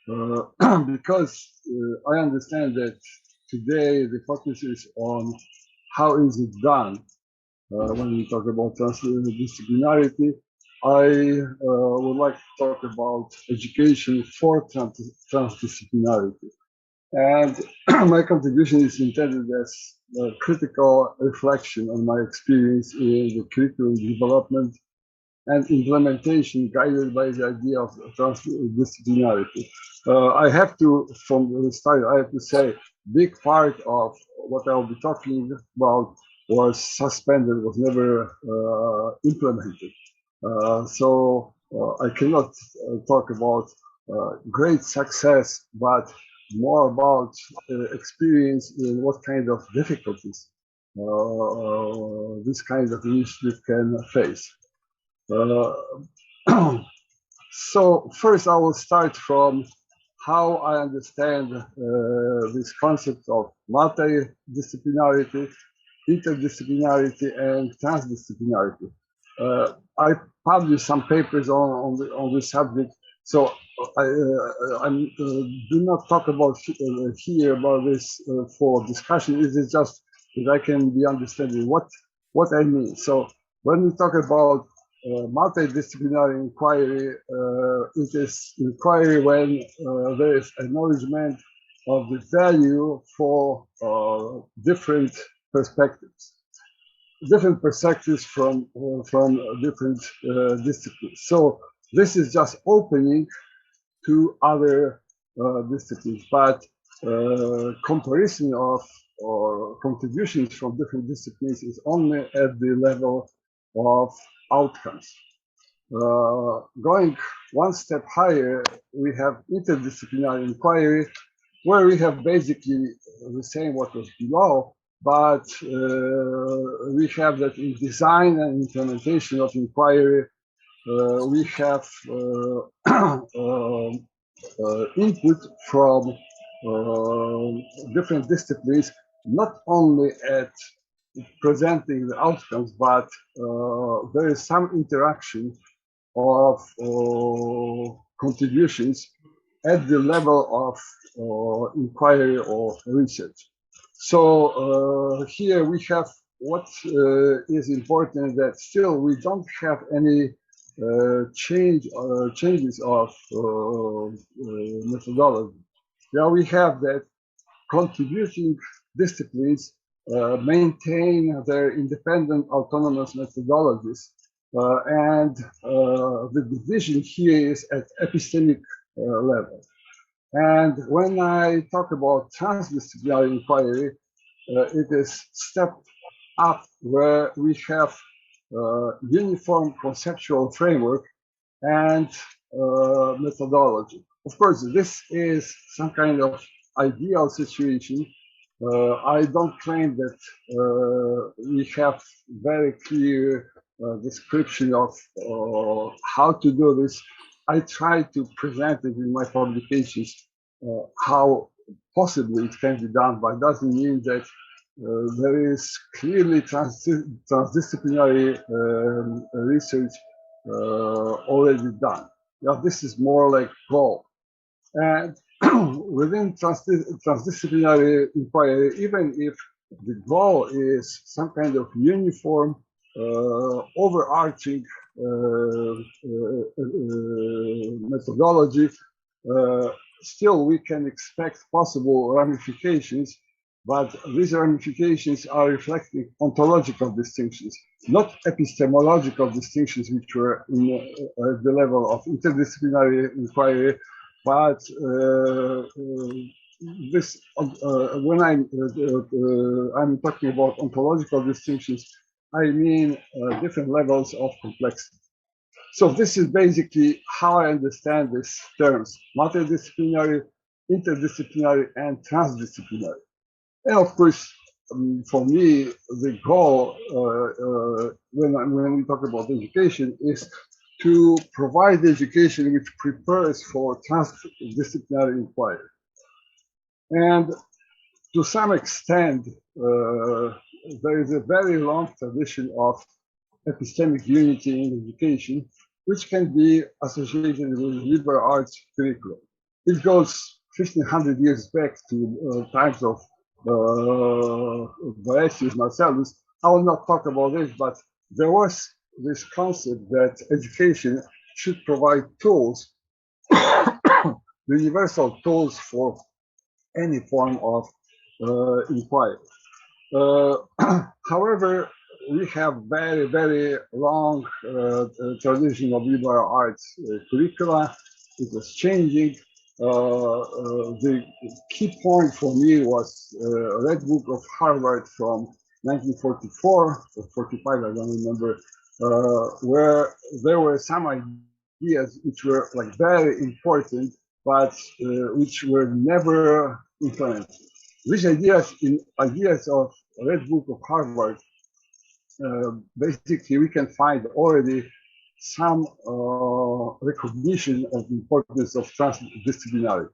because I understand that today the focus is on how is it done. When we talk about transdisciplinarity, I would like to talk about education for transdisciplinarity. And my contribution is intended as a critical reflection on my experience in the curriculum development and implementation guided by the idea of transdisciplinarity. I have to, from the start, I have to say, big part of what I'll be talking about was suspended, was never implemented. I cannot talk about great success, but more about experience in what kind of difficulties this kind of initiative can face. So first I will start from how I understand this concept of multidisciplinarity, interdisciplinarity, and transdisciplinarity. I published some papers on this subject, so I do not talk about here about this for discussion. It is just that I can be understanding what I mean. So when we talk about multidisciplinary inquiry, it is inquiry when there is acknowledgement of the value for different perspectives from different disciplines. So this is just opening to other disciplines, but comparison of or contributions from different disciplines is only at the level of outcomes. Going one step higher, we have interdisciplinary inquiry, where we have basically the same what was below, but we have that in design and implementation of inquiry, we have input from different disciplines, not only at presenting the outcomes, but there is some interaction of contributions at the level of inquiry or research. So here we have what is important, that still we don't have any changes of methodology. Yeah, we have that contributing disciplines maintain their independent autonomous methodologies, and the division here is at epistemic level. And when I talk about transdisciplinary inquiry, it is step up where we have uniform conceptual framework and methodology. Of course, this is some kind of ideal situation. I don't claim that we have very clear description of how to do this. I try to present it in my publications how possibly it can be done, but it doesn't mean that there is clearly transdisciplinary research already done. Yeah, this is more like goal. And within transdisciplinary inquiry, even if the goal is some kind of uniform, overarching methodology, still we can expect possible ramifications, but these ramifications are reflecting ontological distinctions, not epistemological distinctions, which were in the level of interdisciplinary inquiry. But this, when I'm talking about ontological distinctions, I mean different levels of complexity. So this is basically how I understand these terms: multidisciplinary, interdisciplinary, and transdisciplinary. And of course, for me, the goal when we talk about education is to provide education which prepares for transdisciplinary inquiry. And to some extent, there is a very long tradition of epistemic unity in education, which can be associated with liberal arts curriculum. It goes 1500 years back to times of Boethius, Marcellus. I will not talk about this, but there was this concept that education should provide tools, universal tools for any form of inquiry. However, we have very, very long tradition of liberal arts curricula. It was changing. The key point for me was Red Book of Harvard from 1944 or 45, I don't remember, where there were some ideas which were like very important, but which were never implemented. These ideas of Red Book of Harvard, basically we can find already some recognition of the importance of transdisciplinarity.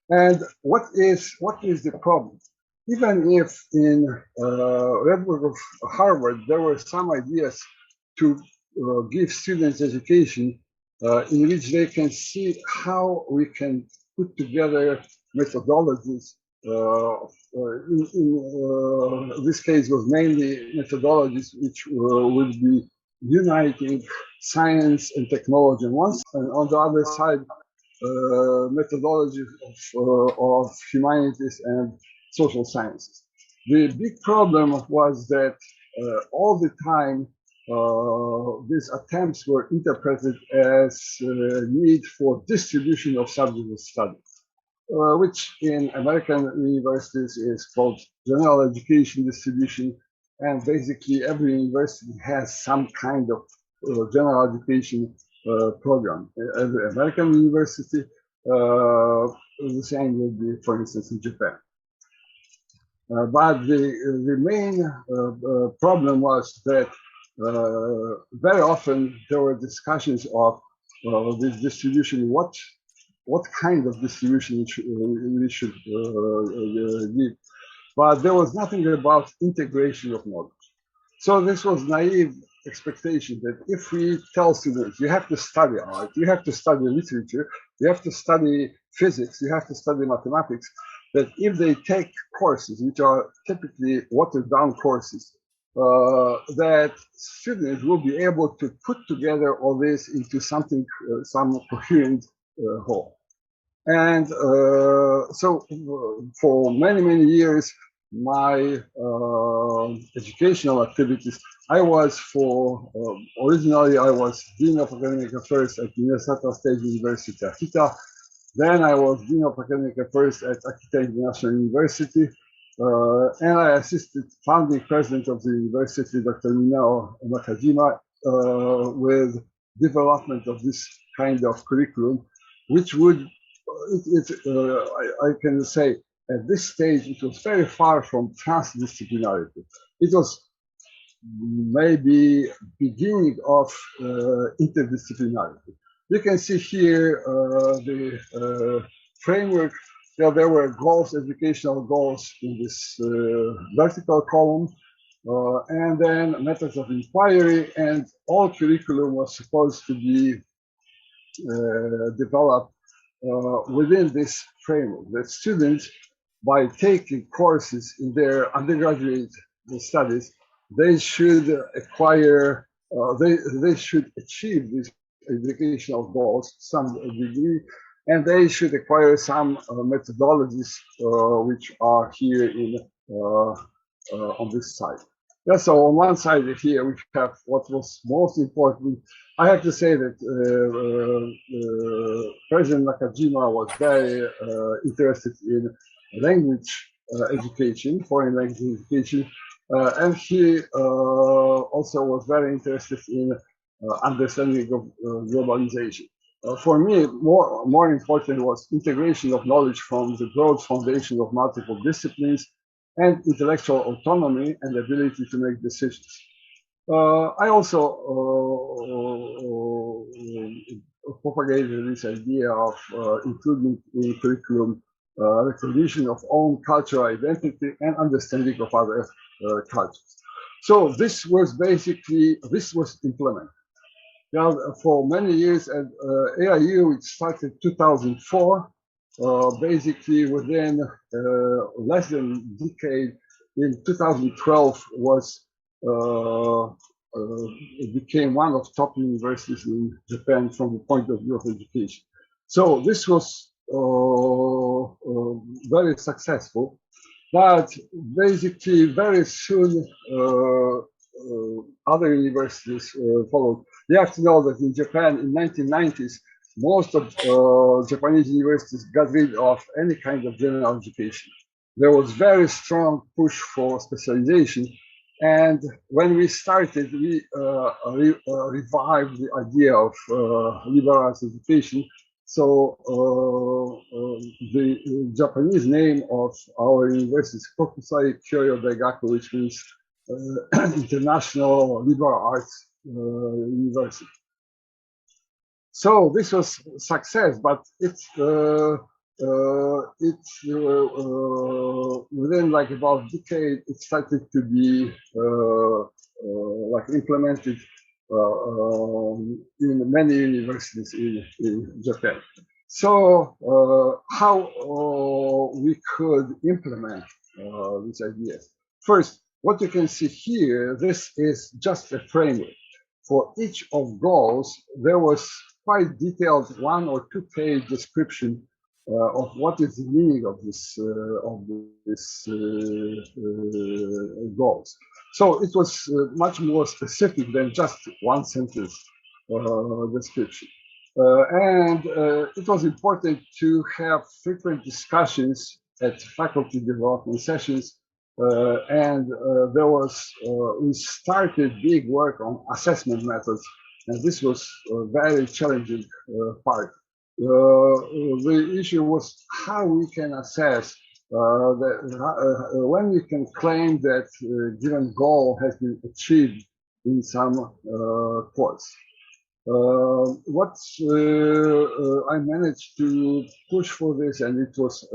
And what is the problem? Even if in Red Book of Harvard there were some ideas to give students education in which they can see how we can put together methodologies. In this case was mainly methodologies which would be uniting science and technology on one side, and on the other side methodology of humanities and social sciences. The big problem was that all the time these attempts were interpreted as need for distribution of subject of study, which in American universities is called general education distribution. And basically every university has some kind of general education program. Every American university, the same would be, for instance, in Japan. But the main problem was that very often there were discussions of this distribution, what kind of distribution we should give. But there was nothing about integration of knowledge. So this was naive expectation that if we tell students, you have to study art, you have to study literature, you have to study physics, you have to study mathematics, that if they take courses, which are typically watered down courses, that students will be able to put together all this into something, some coherent whole. And so for many, many years, my educational activities, I was originally I was Dean of Academic Affairs at Minnesota State University, Akita. Then I was Dean of Academic Affairs at Akita International University. And I assisted founding president of the university, Dr. Minao Nakajima, with development of this kind of curriculum, which would, I can say, at this stage, it was very far from transdisciplinarity. It was maybe beginning of interdisciplinarity. You can see here the framework. There were goals, educational goals in this vertical column, and then methods of inquiry, and all curriculum was supposed to be developed within this framework, that students, by taking courses in their undergraduate studies, they should acquire, they should achieve these educational goals to some degree, and they should acquire some methodologies which are here in on this side. Yeah, so on one side here we have what was most important. I have to say that President Nakajima was very interested in language education, foreign language education, and he also was very interested in understanding of globalization. For me, more important was integration of knowledge from the broad foundation of multiple disciplines and intellectual autonomy and ability to make decisions. I also propagated this idea of including in curriculum recognition of own cultural identity and understanding of other cultures. So this was implemented. Now, for many years at AIU, it started 2004. basically within less than a decade, in 2012 was it became one of top universities in Japan from the point of view of education. So this was very successful, but basically very soon other universities followed. You have to know that in Japan in 1990s, most of Japanese universities got rid of any kind of general education. There was very strong push for specialization. And when we started, we revived the idea of liberal arts education. So the Japanese name of our university is Kokusai Kyoyo Daigaku, which means International Liberal Arts University. So this was success, but within like about a decade, it started to be like implemented in many universities in Japan. So how we could implement these ideas? First, what you can see here, this is just a framework. For each of goals, there was quite detailed 1 or 2 page description of what is the meaning of this goals. So it was much more specific than just 1 sentence description. And it was important to have frequent discussions at faculty development sessions. There was, we started big work on assessment methods, and this was a very challenging part. The issue was how we can assess when we can claim that a given goal has been achieved in some course. What I managed to push for this, and it was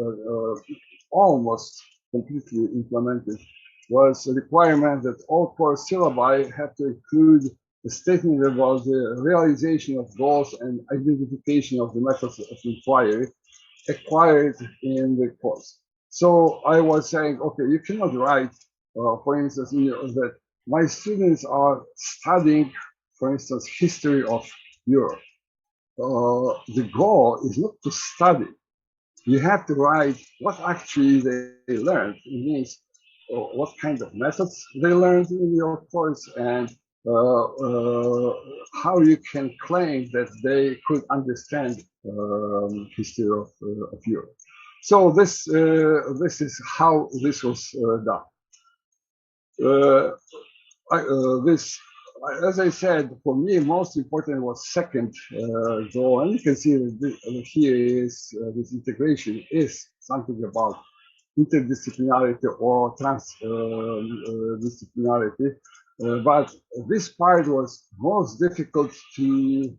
almost completely implemented, was a requirement that all course syllabi have to include a statement about the realization of goals and identification of the methods of inquiry acquired in the course. So I was saying, okay, you cannot write, for instance, that my students are studying, for instance, history of Europe. The goal is not to study. You have to write what actually they learned. It means what kind of methods they learned in your course, and how you can claim that they could understand history of Europe. So this is how this was done. As I said, for me, most important was second goal, and you can see that here is this integration is something about interdisciplinarity or transdisciplinarity. But this part was most difficult to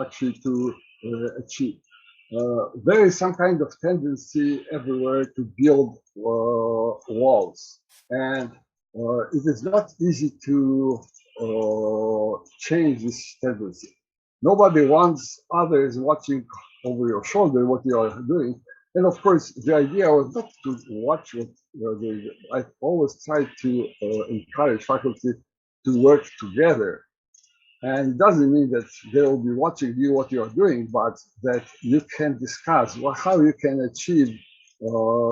actually to achieve. There is some kind of tendency everywhere to build walls, and it is not easy to change this tendency. Nobody wants others watching over your shoulder what you are doing. And of course, the idea was not to watch what I always try to encourage faculty to work together. And it doesn't mean that they will be watching you what you are doing, but that you can discuss how you can achieve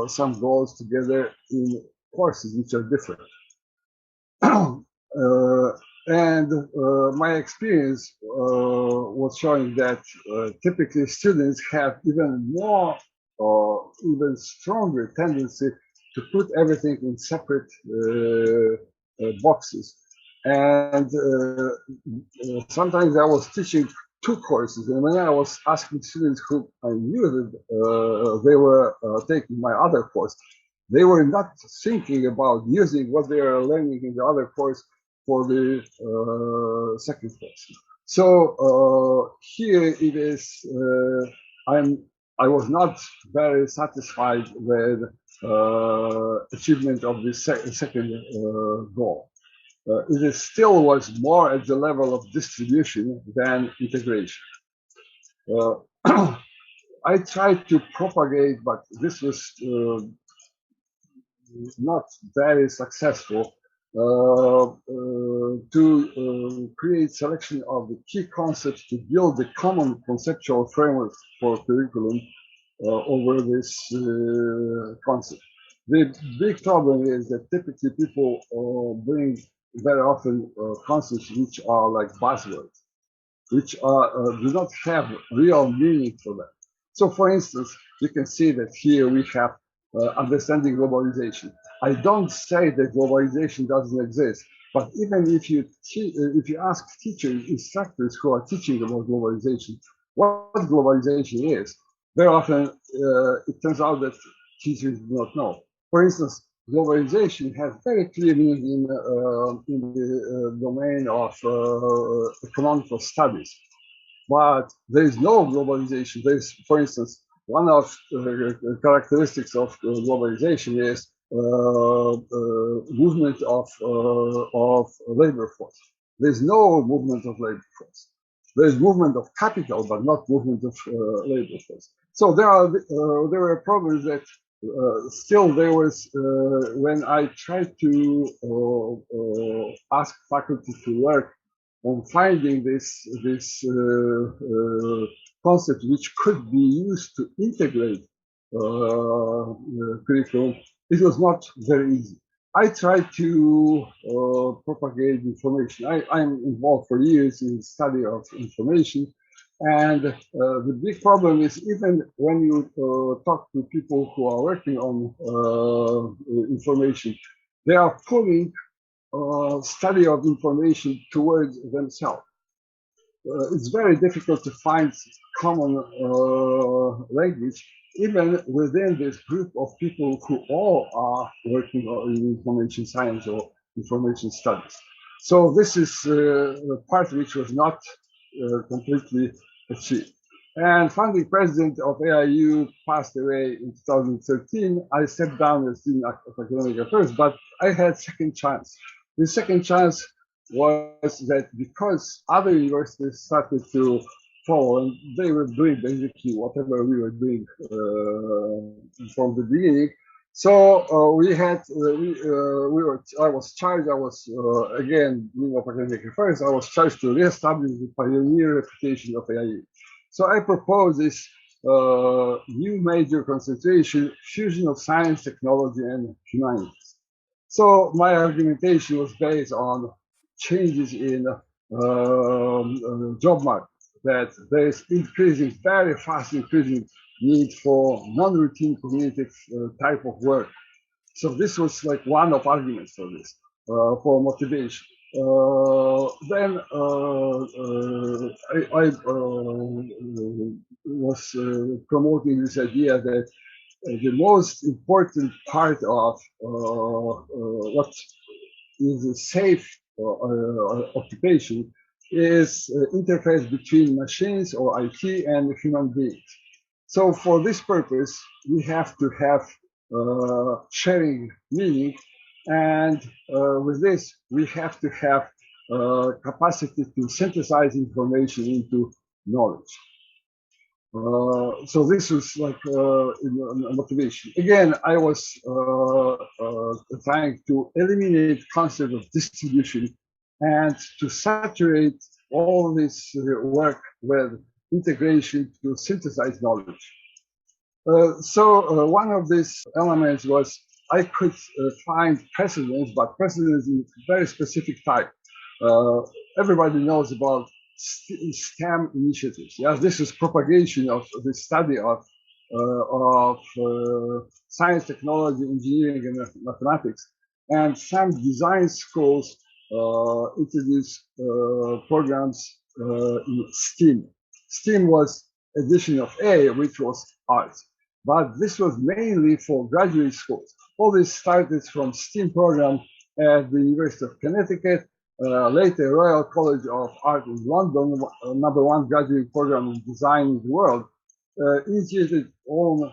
some goals together in courses which are different. My experience was showing that typically students have even more or even stronger tendency to put everything in separate boxes. And sometimes I was teaching 2 courses, and when I was asking students who I knew that they were taking my other course, they were not thinking about using what they are learning in the other course for the second course. So here it is. I was not very satisfied with achievement of the second goal. It still was more at the level of distribution than integration. I tried to propagate, but this was not very successful, to create selection of the key concepts to build the common conceptual framework for curriculum over this concept. The big problem is that typically people bring very often concepts which are like buzzwords, which do not have real meaning for them. So for instance, you can see that here we have understanding globalization. I don't say that globalization doesn't exist, but even if you ask teachers, instructors who are teaching about globalization, what globalization is, very often it turns out that teachers do not know. For instance, globalization has very clear meaning in the domain of economical studies. But there is no globalization. There is, for instance, one of the characteristics of globalization is movement of labor force. There is no movement of labor force. There is movement of capital, but not movement of labor force. So there were problems that still there was when I tried to ask faculty to work on finding this concept which could be used to integrate curriculum, it was not very easy. I tried to propagate information. I'm involved for years in study of information, and the big problem is even when you talk to people who are working on information, they are pulling study of information towards themselves. It's very difficult to find common language, even within this group of people who all are working in information science or information studies. So this is the part which was not completely achieved. And founding president of AIU passed away in 2013. I stepped down as dean of academic affairs, but I had second chance. The second chance was that because other universities started to follow, and they were doing basically whatever we were doing from the beginning. So we had, I was charged, I was, again, dean of academic affairs, I was charged to reestablish the pioneer reputation of AIU. So I propose this new major concentration, fusion of science, technology, and humanities. So my argumentation was based on changes in job market, that there is increasing, very fast increasing need for non-routine cognitive type of work. So this was like one of arguments for this, for motivation. Then I was promoting this idea that the most important part of what is a safe occupation is interface between machines or IT and human beings. So for this purpose, we have to have sharing meaning, and with this, we have to have capacity to synthesize information into knowledge. So this was like motivation. Again, I was trying to eliminate concept of distribution and to saturate all this work with integration to synthesize knowledge. So one of these elements was I could find precedents, but precedents in very specific type. Everybody knows about STEM initiatives. Yeah, this is propagation of the study of science, technology, engineering, and mathematics. And some design schools introduced programs in STEAM. STEAM was addition of A, which was art. But this was mainly for graduate schools. All this started from STEAM program at the University of Connecticut, later Royal College of Art in London, #1 graduate program in design in the world, initiated own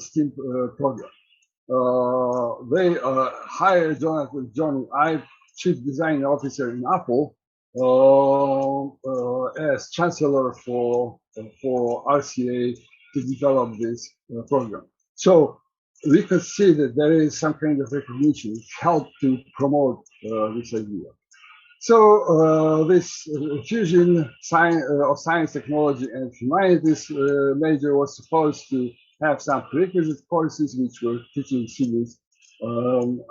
STEAM program. They hired Jony Ive, Chief Design Officer in Apple, as Chancellor for RCA to develop this program. So we could see that there is some kind of recognition, it helped to promote this idea. So this fusion of science, technology, and humanities major was supposed to have some prerequisite courses which were teaching students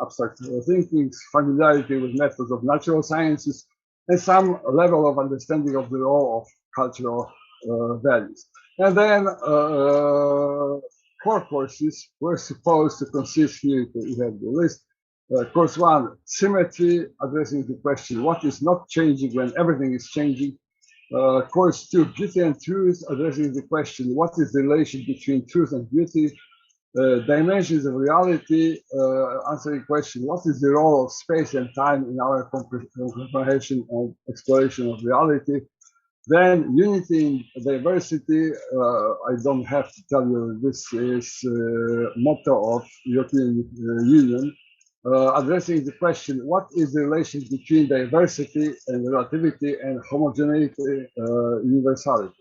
abstract thinking, familiarity with methods of natural sciences, and some level of understanding of the role of cultural values. And then core courses were supposed to consist, here you have the list. Course 1, symmetry, addressing the question, what is not changing when everything is changing? Course 2, beauty and truth, addressing the question, what is the relation between truth and beauty? Dimensions of reality, answering the question, what is the role of space and time in our comprehension and exploration of reality? Then unity in diversity, I don't have to tell you, this is motto of European Union. Addressing the question, what is the relation between diversity and relativity and homogeneity, universality?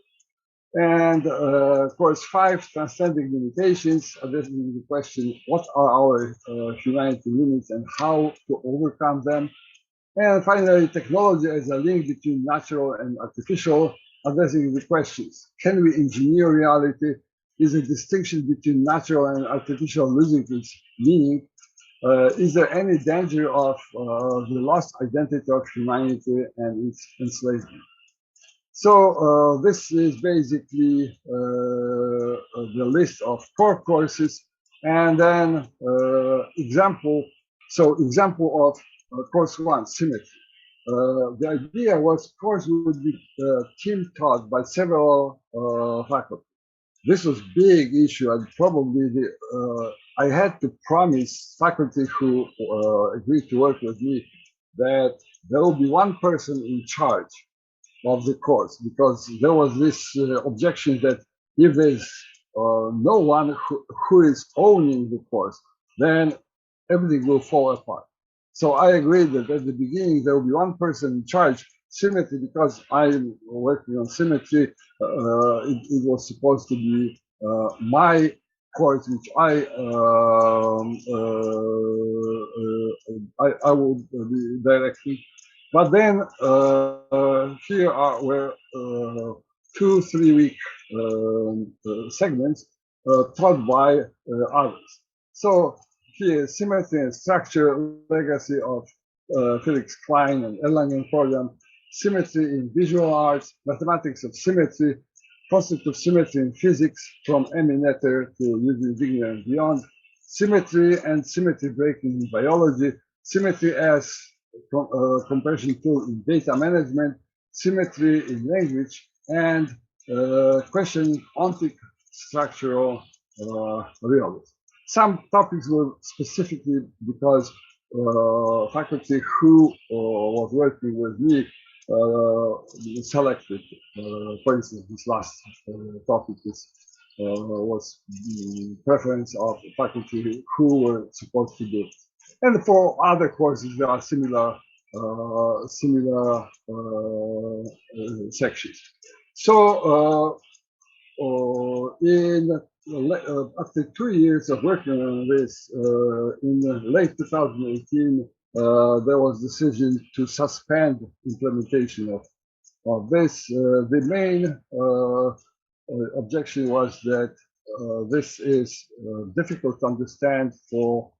And course 5, transcending limitations, addressing the question, what are our humanity limits and how to overcome them? And finally, technology as a link between natural and artificial, addressing the questions, can we engineer reality? Is a distinction between natural and artificial losing its meaning? Is there any danger of the lost identity of humanity and its enslavement? So this is basically the list of core courses, and then example of course 1, symmetry. The idea was course would be team taught by several faculty. This was big issue, and probably I had to promise faculty who agreed to work with me that there will be one person in charge of the course, because there was this objection that if there's no one who is owning the course, then everything will fall apart. So I agreed that at the beginning there will be one person in charge. Symmetry, because I'm working on symmetry, it was supposed to be my course, which I will be directing. But then here were 2-3 week segments taught by others. So here, symmetry and structure, legacy of Felix Klein and Erlangen program, symmetry in visual arts, mathematics of symmetry, concept of symmetry in physics from Emmy Netter to Eugene Wigner and beyond, symmetry and symmetry breaking in biology, symmetry as comparison tool in data management, symmetry in language, and questioning ontic structural realism. Some topics were specifically because faculty who was working with me selected. For instance, this last topic was the preference of faculty who were supposed to do it. And for other courses, there are similar sections. So after 2 years of working on this, in late 2018, there was decision to suspend implementation of this. The main objection was that this is difficult to understand for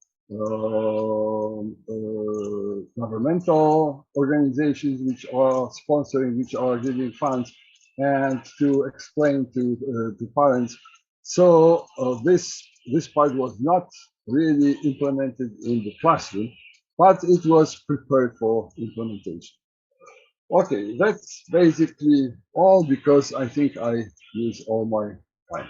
governmental organizations which are sponsoring, which are giving funds, and to explain to parents. So this part was not really implemented in the classroom, but it was prepared for implementation. Okay, that's basically all, because I think I used all my time.